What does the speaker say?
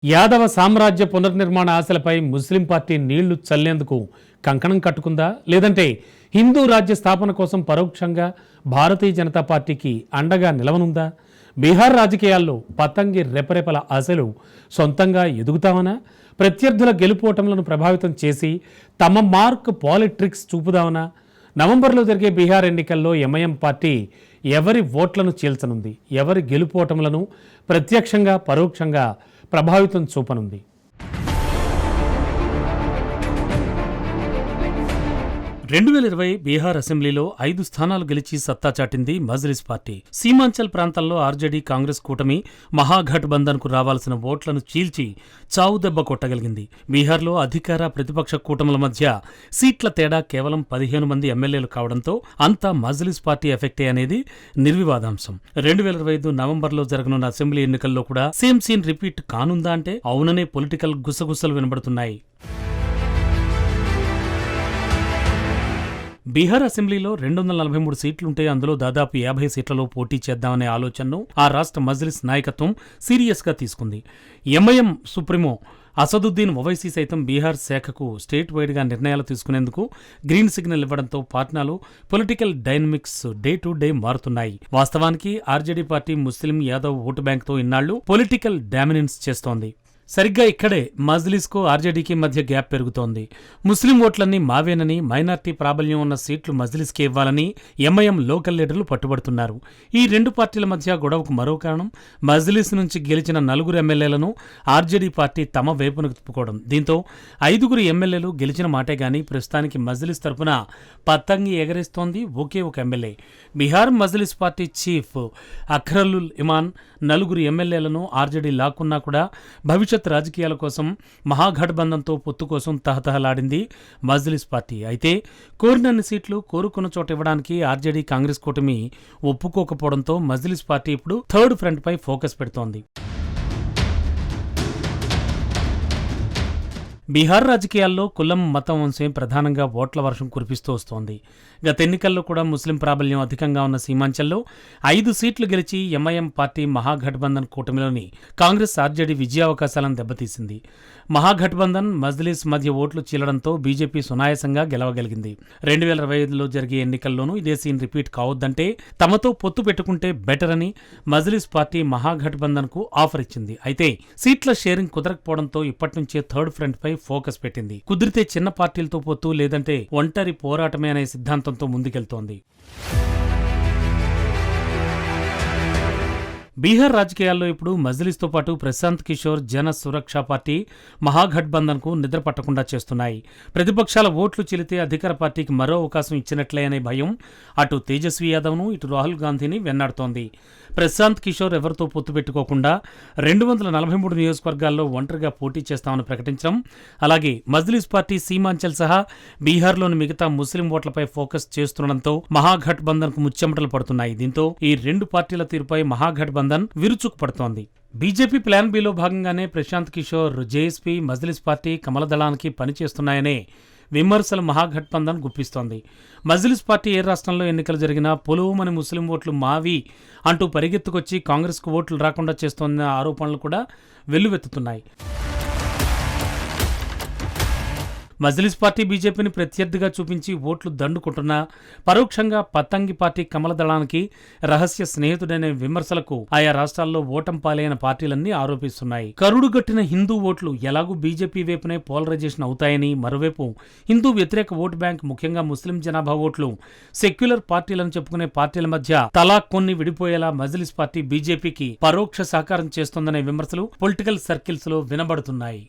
యాదవ సామ్రాజ్య పునర్నిర్మాణ ఆశలపై Muslim party నీళ్లు చల్లేందుకు కంకణం కట్టుకుందా, లేదంటే హిందూ రాజ్య స్థాపన కోసం పరోక్షంగా భారతీయ జనతా పార్టీకి అండగా నిలవనుందా? బీహార్ రాజకీయాల్లో పతంగి రెపరెపల ఆశలు సొంతంగా ఎదుగుతామనా? ప్రత్యర్థుల గెలుపోటములను ప్రభావితం చేసి తమ మార్క్ పాలిట్రిక్స్ చూపుదామనా? నవంబర్లో జరిగే బీహార్ ఎన్నికల్లో ఎంఐఎం పార్టీ ఎవరి ఓట్లను చీల్చనుంది? ఎవరి గెలుపోటములను ప్రత్యక్షంగా పరోక్షంగా ప్రభావితం చూపనుంది? 2020 బీహార్ అసెంబ్లీలో 5 స్థానాలు గెలిచి సత్తా చాటింది మజ్లిస్ పార్టీ. సీమాంచల్ ప్రాంతాల్లో ఆర్జేడీ కాంగ్రెస్ కూటమి మహాగఠబంధన్ కు రావాల్సిన ఓట్లను చీల్చి చావుదెబ్బ కొట్టగలిగింది. బీహార్లో అధికార ప్రతిపక్ష కూటముల మధ్య సీట్ల తేడా కేవలం 15 మంది ఎమ్మెల్యేలు కావడంతో అంతా మజ్లిస్ పార్టీ ఎఫెక్టే అనేది నిర్వివాదాంశం. 2025 నవంబర్లో జరగనున్న అసెంబ్లీ ఎన్నికల్లో కూడా సేమ్ సీన్ రిపీట్ కానుందా అంటే అవుననే పొలిటికల్ గుసగుసలు వినబడుతున్నాయి. బీహార్ అసెంబ్లీలో 243 సీట్లుంటే అందులో దాదాపు 50 సీట్లలో పోటీ చేద్దామనే ఆలోచనను ఆ రాష్ట్ర మజ్లిస్ నాయకత్వం సీరియస్గా తీసుకుంది. ఎంఐఎం సుప్రీమో అసదుద్దీన్ ఓవైసీ సైతం బీహార్ శాఖకు స్టేట్ వైడ్గా నిర్ణయాలు తీసుకునేందుకు గ్రీన్ సిగ్నల్ ఇవ్వడంతో పాట్నాలో political dynamics day to day మారుతున్నాయి. వాస్తవానికి RJD party Muslim Yadav vote బ్యాంక్తో ఇన్నాళ్లు పొలిటికల్ డామినెన్స్ చేస్తోంది. సరిగ్గా ఇక్కడే మజ్లిస్కు ఆర్జేడీకి మధ్య గ్యాప్ పెరుగుతోంది. ముస్లిం ఓట్లన్నీ మావేనని, మైనార్టీ ప్రాబల్యం ఉన్న సీట్లు మజ్లిస్కి ఇవ్వాలని ఎంఐఎం లోకల్ లీడర్లు పట్టుబడుతున్నారు. ఈ రెండు పార్టీల మధ్య గొడవకు మరో కారణం మజ్లిస్ నుంచి గెలిచిన 4 ఎమ్మెల్యేలను ఆర్జేడీ పార్టీ తమ వైపునకు తిప్పుకోవడం. దీంతో 5 ఎమ్మెల్యేలు గెలిచిన మాటే గానీ ప్రస్తుతానికి మజ్లిస్ తరపున పతంగి ఎగరేస్తోంది ఒకే ఒక MLA. Bihar Majlis party chief Akhtarul Iman 4 ఎమ్మెల్యేలను ఆర్జేడీ లాక్కున్నా కూడా భవిష్యత్ రాజకీయాల కోసం మహాగఠబంధన్తో పొత్తు కోసం తహతహలాడింది మజ్లిస్ పార్టీ. అయితే కోరినన్ని సీట్లు కోరుకున్న చోట ఇవ్వడానికి ఆర్జేడీ కాంగ్రెస్ కూటమి ఒప్పుకోకపోవడంతో మజ్లిస్ పార్టీ ఇప్పుడు థర్డ్ ఫ్రంట్ పై ఫోకస్ పెడుతోంది. బీహార్ రాజకీయాల్లో కులం, మతం వంశం ప్రధానంగా ఓట్ల వర్షం కురిపిస్తూ వస్తోంది. గత ఎన్నికల్లో కూడా ముస్లిం ప్రాబల్యం అధికంగా ఉన్న సీమాంచల్లో 5 సీట్లు గెలిచి ఎంఐఎం పార్టీ మహాగఠబంధన్ కూటమిలోని కాంగ్రెస్ ఆర్జేడీ విజయావకాశాలను దెబ్బతీసింది. మహాగఠబంధన్ మజ్లిస్ మధ్య ఓట్లు చీలడంతో బీజేపీ సునాయాసంగా గెలవగలిగింది. 2025లో జరిగే ఎన్నికల్లోనూ ఇదే సీన్ రిపీట్ కావద్దంటే తమతో పొత్తు పెట్టుకుంటే బెటర్ అని మజ్లిస్ పార్టీ మహాగఠబంధన్ కు ఆఫర్ ఇచ్చింది. అయితే సీట్ల షేరింగ్ కుదరకపోవడంతో ఇప్పటి నుంచే థర్డ్ ఫ్రంట్ పై ఫోకస్ పెట్టింది. కుదిరితే చిన్న పార్టీలతో పొత్తు, లేదంటే ఒంటరి పోరాటమే అనే సిద్ధాంతంతో ముందుకెళ్తోంది. బీహార్ రాజకీయాల్లో ఇప్పుడు మజ్లిస్తో పాటు ప్రశాంత్ కిషోర్ జన సురక్ష పార్టీ మహాగఠబంధన్ కు నిద్ర పట్టకుండా చేస్తున్నాయి. ప్రతిపక్షాల ఓట్లు చెల్లితే అధికార పార్టీకి మరో అవకాశం ఇచ్చినట్లే అనే భయం అటు తేజస్వి యాదవ్ను, ఇటు రాహుల్ గాంధీని వెన్నాడుతోంది. ప్రశాంత్ కిషోర్ ఎవరితో పొత్తు పెట్టుకోకుండా 243 నియోజకవర్గాల్లో ఒంటరిగా పోటీ చేస్తామని ప్రకటించడం, అలాగే మజ్లిస్ పార్టీ సీమాంచల్ సహా బీహార్లోని మిగతా ముస్లిం ఓట్లపై ఫోకస్ చేస్తుండడంతో మహాగఠబంధన్ కు ముచ్చెమటలు పడుతున్నాయి. దీంతో ఈ రెండు పార్టీల తీరుపై మహాగఠబంధన్ విరుచుకు పడుతోంది. బీజేపీ ప్లాన్ బిలో భాగంగానే ప్రశాంత్ కిషోర్, జేఎస్పీ, మజ్లిస్ పార్టీ కమలదళానికి పనిచేస్తున్నాయనే విమర్శలు మహాగఠబంధన్ గుప్పిస్తోంది. మజ్లిస్ పార్టీ ఏ రాష్ట్రంలో ఎన్నికలు జరిగినా పొలువుమని ముస్లిం ఓట్లు మావి అంటూ పరిగెత్తుకొచ్చి కాంగ్రెస్కు ఓట్లు రాకుండా చేస్తోన్న ఆరోపణలు కూడా వెల్లువెత్తుతున్నాయి. మజ్లిస్ పార్టీ బీజేపీని ప్రత్యర్థిగా చూపించి ఓట్లు దండుకుంటున్నా పరోక్షంగా పతంగి పార్టీ కమలదళానికి రహస్య స్నేహితుడనే విమర్శలకు ఆయా రాష్ట్రాల్లో ఓటం పాలైన పార్టీలన్నీ ఆరోపిస్తున్నాయి. కరుడుగట్టిన హిందూ ఓట్లు ఎలాగూ బీజేపీ వైపునే పోలరైజేషన్ అవుతాయని, మరోవైపు హిందూ వ్యతిరేక ఓటు బ్యాంక్ ముఖ్యంగా ముస్లిం జనాభా ఓట్లు సెక్యులర్ పార్టీలను చెప్పుకునే పార్టీల మధ్య తలా కొన్ని విడిపోయేలా మజ్లిస్ పార్టీ బీజేపీకి పరోక్ష సహకారం చేస్తోందనే విమర్శలు పొలిటికల్ సర్కిల్స్ లో వినబడుతున్నాయి.